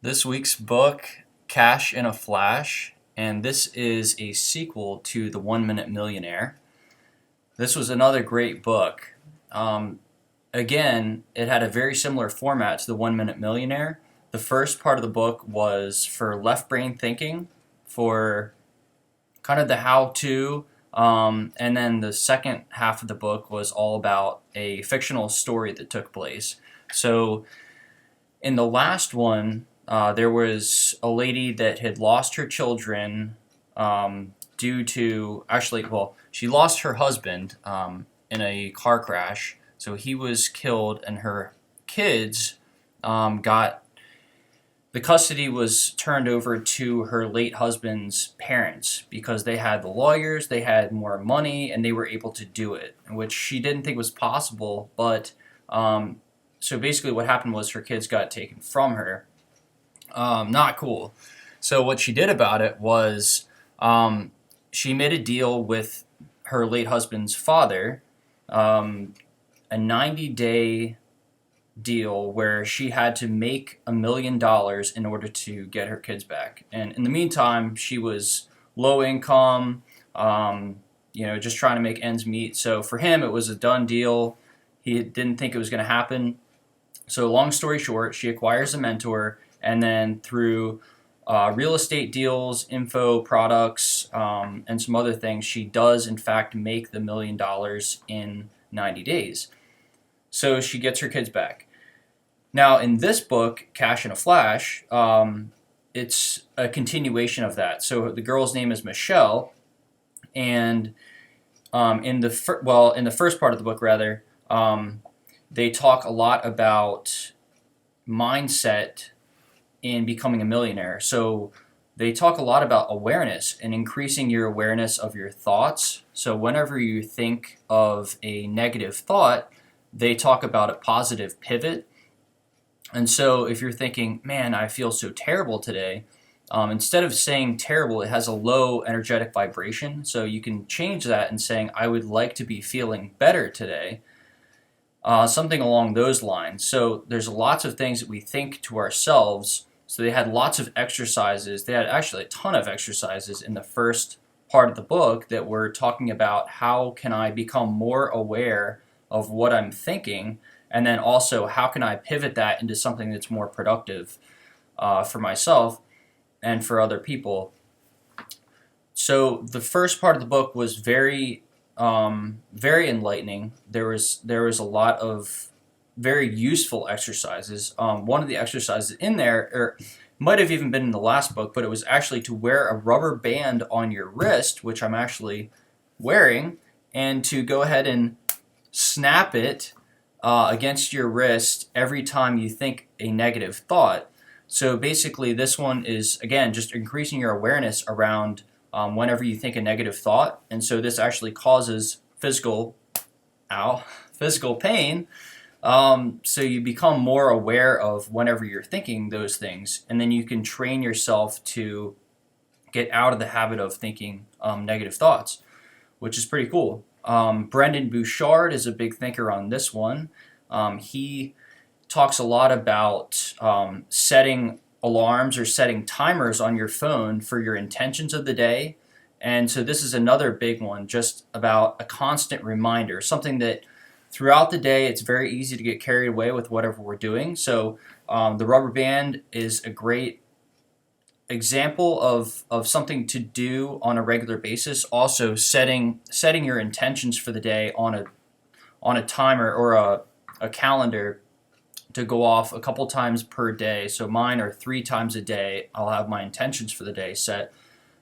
This week's book, Cash in a Flash, and this is a sequel to The 1 Minute Millionaire. This was another great book. Um, Again, it had a very similar format to The 1 Minute Millionaire. The first part of the book was for left brain thinking, for kind of the how to, and then the second half of the book was all about a fictional story that took place. So, in the last one, there was a lady that had lost her children due to she lost her husband in a car crash. So he was killed, and her kids got the custody was turned over to her late husband's parents because they had the lawyers, they had more money, and they were able to do it, which she didn't think was possible. But so basically, what happened was her kids got taken from her. Not cool. So what she did about it was she made a deal with her late husband's father, um, a 90-day deal where she had to make $1 million in order to get her kids back. And in the meantime, she was low income, just trying to make ends meet. So for him, it was a done deal. He didn't think it was going to happen. So long story short, she acquires a mentor, and then through real estate deals, info, products, and some other things, she does in fact make the $1 million in 90 days. So she gets her kids back. Now, in this book, Cash in a Flash, it's a continuation of that. So the girl's name is Michelle, and in the first part of the book, rather, they talk a lot about mindset in becoming a millionaire. So they talk a lot about awareness and increasing your awareness of your thoughts. So whenever you think of a negative thought, they talk about a positive pivot. And so if you're thinking, man, I feel so terrible today, instead of saying terrible, it has a low energetic vibration. So you can change that and saying, I would like to be feeling better today. Something along those lines. So there's lots of things that we think to ourselves. So they had lots of exercises. They had actually a ton of exercises in the first part of the book that were talking about how can I become more aware of what I'm thinking, and then also how can I pivot that into something that's more productive for myself and for other people. So the first part of the book was very enlightening. There was a lot of very useful exercises. One of the exercises in there, or might have even been in the last book, but it was actually to wear a rubber band on your wrist, which I'm actually wearing, and to go ahead and snap it against your wrist every time you think a negative thought. So basically, this one is, again, just increasing your awareness around whenever you think a negative thought. And so this actually causes physical pain. So you become more aware of whenever you're thinking those things. And then you can train yourself to get out of the habit of thinking negative thoughts, which is pretty cool. Brendan Bouchard is a big thinker on this one. He talks a lot about setting alarms or setting timers on your phone for your intentions of the day. And so this is another big one, just about a constant reminder, something that throughout the day it's very easy to get carried away with whatever we're doing. So the rubber band is a great example of something to do on a regular basis. Also setting your intentions for the day on a timer or a calendar to go off a couple times per day. So mine are 3 times a day. I'll have my intentions for the day set.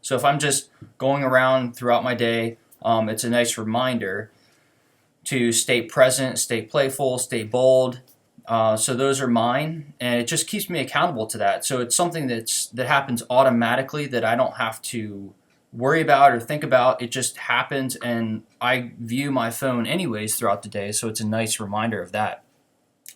So if I'm just going around throughout my day, it's a nice reminder to stay present, stay playful, stay bold. So those are mine, and it just keeps me accountable to that. So it's something that happens automatically that I don't have to worry about or think about. It just happens, and I view my phone anyways throughout the day, so it's a nice reminder of that.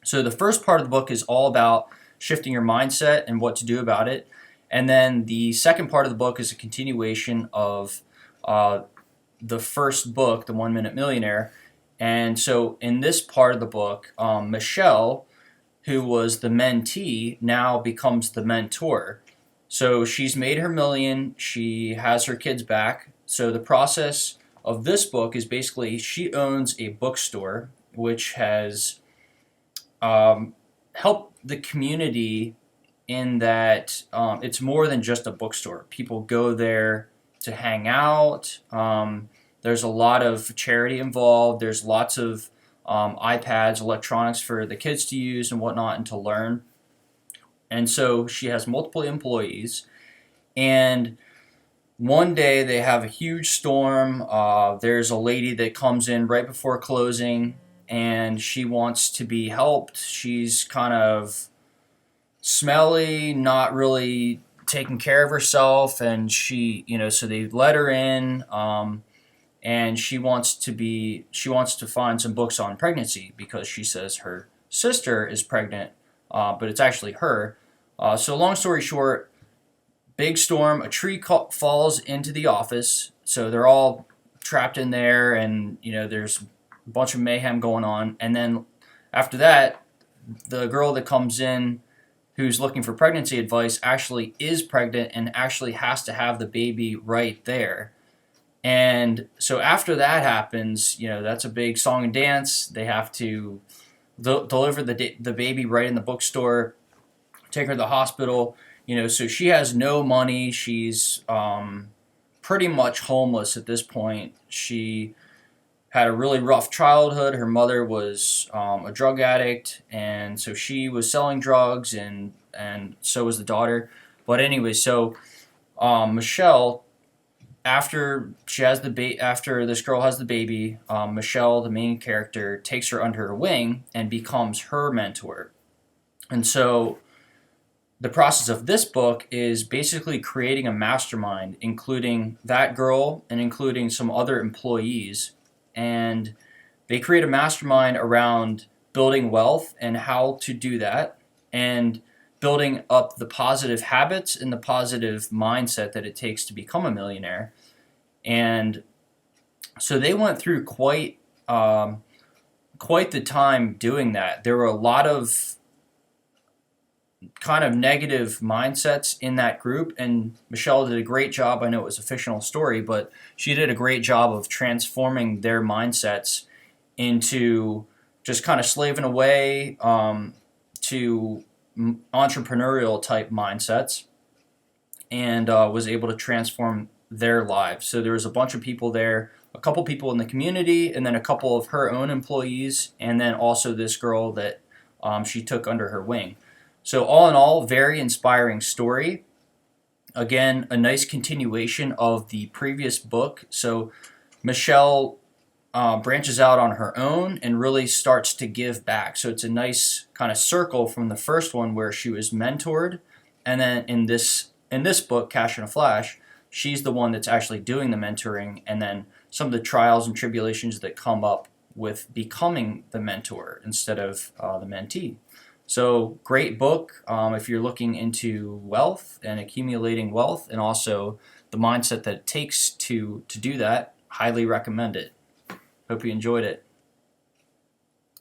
So the first part of the book is all about shifting your mindset and what to do about it. And then the second part of the book is a continuation of the first book, The 1 Minute Millionaire. And so in this part of the book, Michelle, who was the mentee, now becomes the mentor. So she's made her million, she has her kids back. So the process of this book is basically she owns a bookstore which has um, helped the community in that it's more than just a bookstore. People go there to hang out. There's a lot of charity involved. There's lots of iPads, electronics for the kids to use and whatnot and to learn. And so she has multiple employees. And one day they have a huge storm. There's a lady that comes in right before closing and she wants to be helped. She's kind of smelly, not really taking care of herself, and so they let her in, and she wants to find some books on pregnancy because she says her sister is pregnant, but it's actually her. So long story short, big storm, a tree falls into the office, so they're all trapped in there, and there's a bunch of mayhem going on, and then after that, the girl that comes in who's looking for pregnancy advice actually is pregnant and actually has to have the baby right there. And so after that happens, that's a big song and dance. They have to deliver the baby right in the bookstore, take her to the hospital. So she has no money. She's pretty much homeless at this point. She had a really rough childhood. Her mother was a drug addict, and so she was selling drugs, and so was the daughter. But anyway, so Michelle, after this girl has the baby, Michelle, the main character, takes her under her wing and becomes her mentor. And so the process of this book is basically creating a mastermind, including that girl and including some other employees. And they create a mastermind around building wealth and how to do that, and building up the positive habits and the positive mindset that it takes to become a millionaire. And so they went through quite the time doing that. There were a lot of kind of negative mindsets in that group, and Michelle did a great job. I know it was a fictional story, but she did a great job of transforming their mindsets into just kind of slaving away to entrepreneurial type mindsets, and was able to transform their lives. So there was a bunch of people there, a couple people in the community, and then a couple of her own employees, and then also this girl that she took under her wing. So all in all, very inspiring story. Again, a nice continuation of the previous book. So Michelle branches out on her own and really starts to give back. So it's a nice kind of circle from the first one where she was mentored, and then in this book, Cash in a Flash, she's the one that's actually doing the mentoring, and then some of the trials and tribulations that come up with becoming the mentor instead of the mentee. So great book if you're looking into wealth and accumulating wealth, and also the mindset that it takes to do that. Highly recommend it. Hope you enjoyed it.